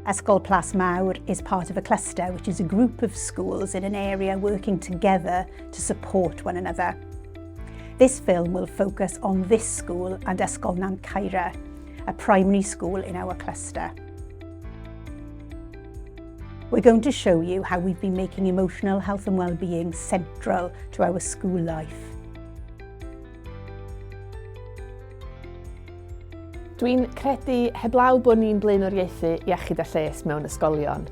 Ysgol Plasmawr is part of a cluster, which is a group of schools in an area working together to support one another. This film will focus on this school and Ysgol Nant Caerau, a primary school in our cluster. We're going to show you how we've been making emotional health and well-being central to our school life. Dwi'n credu heblaw bod ni'n blaenoriaethu iechyd a lles mewn ysgolion,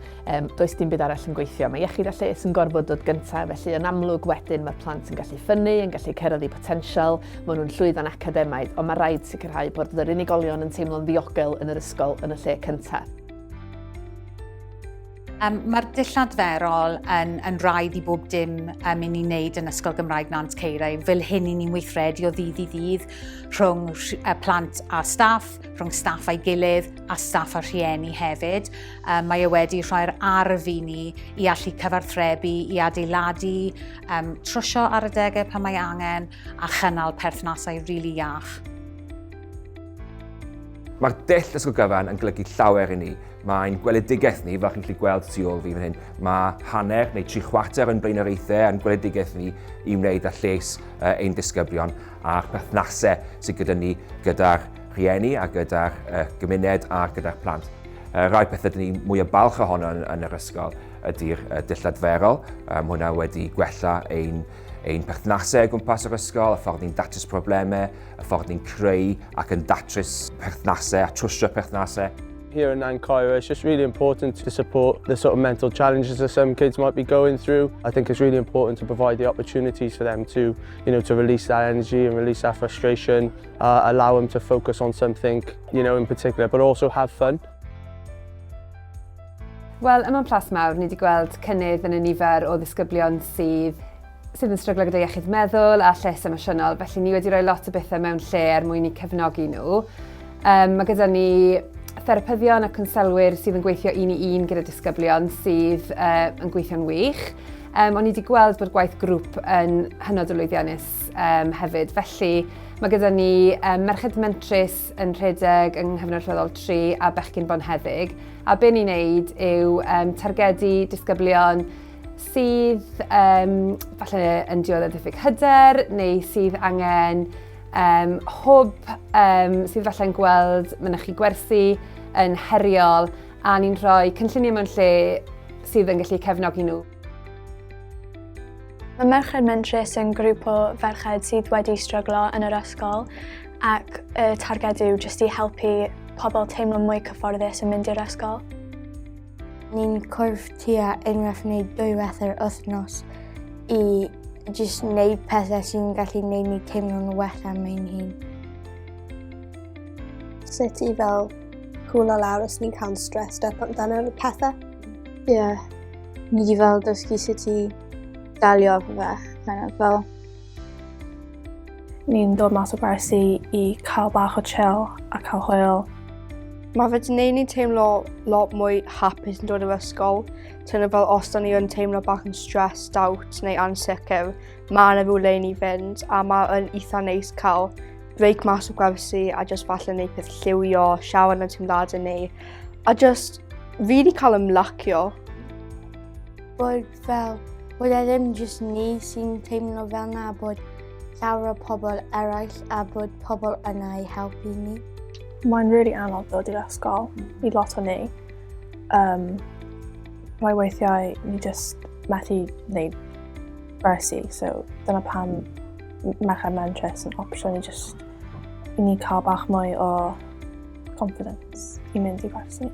does dim byd arall yn gweithio. Mae iechyd a lles yn gorfod dod gyntaf, felly yn amlwg wedyn mae'r plant yn gallu ffynnu, yn gallu cyrraedd eu potensial, maen nhw'n llwyddo'n academaidd, ond mae rhaid sicrhau bod yr unigolion yn teimlo'n ddiogel yn yr ysgol yn y lle cyntaf. Mae'r dillad ferol yn rhaid i bob dim i ni wneud yn Ysgol Gymraeg Nant Caerau. Fel hyn i ni'n weithredu o ddydd i ddydd rhwng plant a staff, rhwng staff a'i gilydd a staff a rhieni hefyd. Mae wedi rhoi'r arf i ni i allu cyfarthrebu, i adeiladu, trwsio ar y degau pan mae angen a chynnal perthnasau rili iach. Mae'r dull Ysgol Gyfan yn golygu llawer i ni. Mae'n gweledigaeth ni, fel chi'n gallu gweld tu ôl fi fan hyn. Mae hanner neu 3/4 yn blaenoriaethau yn gweledigaeth ni i wneud â lles ein disgyblion a'r perthnasau sydd gyda ni gyda'r rhieni a gyda'r gymuned a gyda'r plant. Rai pethau dyn ni mwy o balch ohono yn yr ysgol ydy'r dillad ferol. Hwna wedi gwella ein perthnasau o gwmpas yr ysgol, y ffordd ni'n datrys problemau, y ffordd ni'n creu ac yn datrys perthnasau a trwsio perthnasau. Here in Nant Caerau, it's just really important to support the sort of mental challenges that some kids might be going through. I think it's really important to provide the opportunities for them to, to release that energy and release that frustration, allow them to focus on something, in particular, but also have fun. Wel, yma'n Plasmawr, ni wedi gweld cynnydd yn y nifer o ddisgyblion sydd yn stryglo gyda iechyd meddwl a lles emosiynol, felly ni wedi rhoi lot o bethau mewn lle mwyn i cefnogi nhw. Mae gyda ni therapyddion a conselwyr sydd yn gweithio un i un gyda disgyblion sydd yn gweithio'n wych. Ond ni wedi gweld bod gwaith grŵp yn hynod o lwyddiannus hefyd. Felly mae gyda ni merched mentrus yn rhedeg yng Nghyfnod Rhyddol 3 a bechgyn bonheddig. A be ni'n neud yw targedu disgyblion sydd falle yn dioddef diffyg hyder neu sydd angen hwb sydd falle'n gweld mynychu gwersi yn heriol a ni'n rhoi cynllunio mewn lle sydd yn gallu cefnogi nhw. Mae merched mentrus yn grŵp o ferched sydd wedi stryglo yn yr ysgol ac y targed yw jyst i helpu pobl teimlo mwy cyfforddus yn mynd i'r ysgol. Ni'n cwrdd tua unwaith neu dwywaith yr wythnos i jyst wneud pethau sy'n gallu gwneud ni teimlo'n well am ein hun. Sut i fel cwlo lawr os ni'n cael stressed up amdano'r pethau? Ie, ni wedi fel dysgu sut i dalio efo fe, fel. Ni'n dod mas o gwersi i cael bach o chill a cael hwyl. Mae fe wedi gwneud ni teimlo lot mwy hapus yn dod o'r ysgol. Tyna fel os da ni yn teimlo bach yn stressed out neu ansicr, mae yna rhywle i ni fynd a mae yn eitha neis cael break mas o gwersi a just falle wneud peth lliwio, siawr yn y teimladau ni a just really cael ymlacio. Bod e ddim jyst ni sy'n teimlo fel na, bod llawer o pobl eraill a bod pobl yna i helpu ni. Mae'n really anodd dod i'r ysgol i lot o ni. Mae weithiau ni jyst methu wneud gwersi, so dyna pam merched mentrus yn opsiwn i ni cael bach mwy o confidence i mynd i gwersi.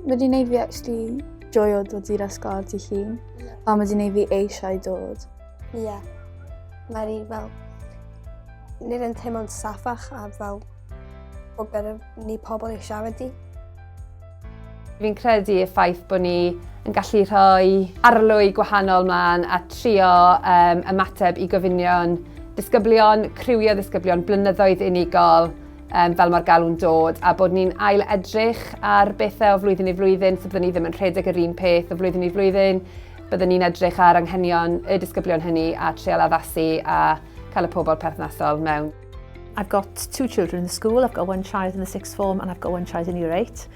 Mae wedi gwneud fi actually joio dod i'r ysgol di hun, a mae wedi gwneud fi eisiau dod. Ie, mae fel nid yn teimlo'n saffach a fel bod gyda ni pobl i siarad i. Fi'n credu y ffaith bod ni yn gallu rhoi arlwy gwahanol mlaen a trio ymateb i gofynion disgyblion, criwio disgyblion, blynyddoedd unigol fel mae'r galw'n dod, a bod ni'n ail edrych ar bethau o flwyddyn i flwyddyn, so byddwn ni ddim yn rhedeg yr un peth o flwyddyn i flwyddyn, byddwn ni'n edrych ar anghenion y disgyblion hynny a trial addasu a cael y pobl perthnasol mewn. I've got 2 children in the school. I've got one child in the 6th form and I've got one child in year 8.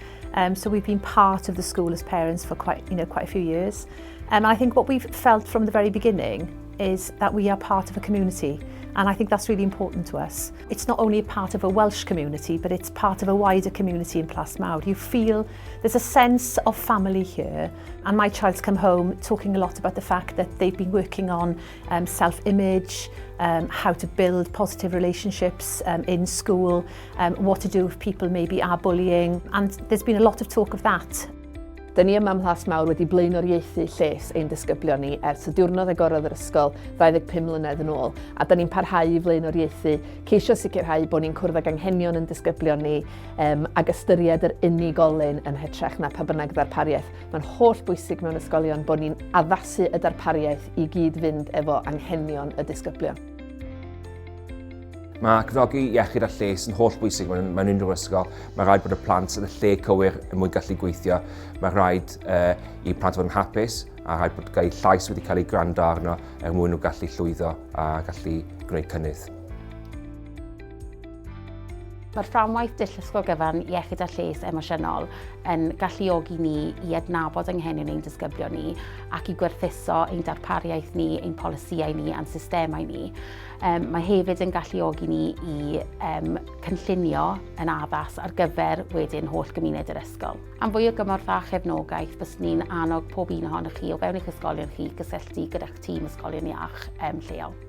So we've been part of the school as parents for quite a few years. And I think what we've felt from the very beginning is that we are part of a community. And I think that's really important to us. It's not only a part of a Welsh community, but it's part of a wider community in Plasmawr. You feel there's a sense of family here. And my child's come home talking a lot about the fact that they've been working on self-image, how to build positive relationships in school, what to do if people maybe are bullying. And there's been a lot of talk of that. Dyn ni yma ym Plasmawr wedi blaenoriaethu lles ein disgyblion ni ers y diwrnod agorodd yr ysgol 25 mlynedd yn ôl. A dyn ni'n parhau i blaenoriaethu, ceisio sicrhau bod ni'n cwrdd ag anghenion yn disgyblion ni ag ystyried yr unigolyn yn hytrach na pa bynnag ddarpariaeth. Mae'n holl bwysig mewn ysgolion bod ni'n addasu y darpariaeth i gyd fynd efo anghenion y disgyblion. Mae cefnogi iechyd a lles yn holl bwysig mewn unrhyw ysgol. Mae rhaid bod y plant yn y lle cywir yn mwyn gallu gweithio. Mae rhaid i plant fod yn hapus a rhaid bod gael llais wedi cael ei gwrando arno mwyn nhw gallu llwyddo a gallu gwneud cynnydd. Mae'r fframwaith dull Ysgol Gyfan iechyd a lles emosiynol yn galluogi ni i adnabod anghenion ein disgyblion ni ac i gwerthuso ein darpariaeth ni, ein polisïau ni a'n systemau ni. Mae hefyd yn galluogi ni i cynllunio yn addas ar gyfer wedyn holl gymuned yr ysgol. Am fwy o gymorth a chefnogaeth, bys ni'n annog pob un ohonych chi o fewn eich ysgolion chi gysylltu gyda'ch tîm ysgolion iach lleol.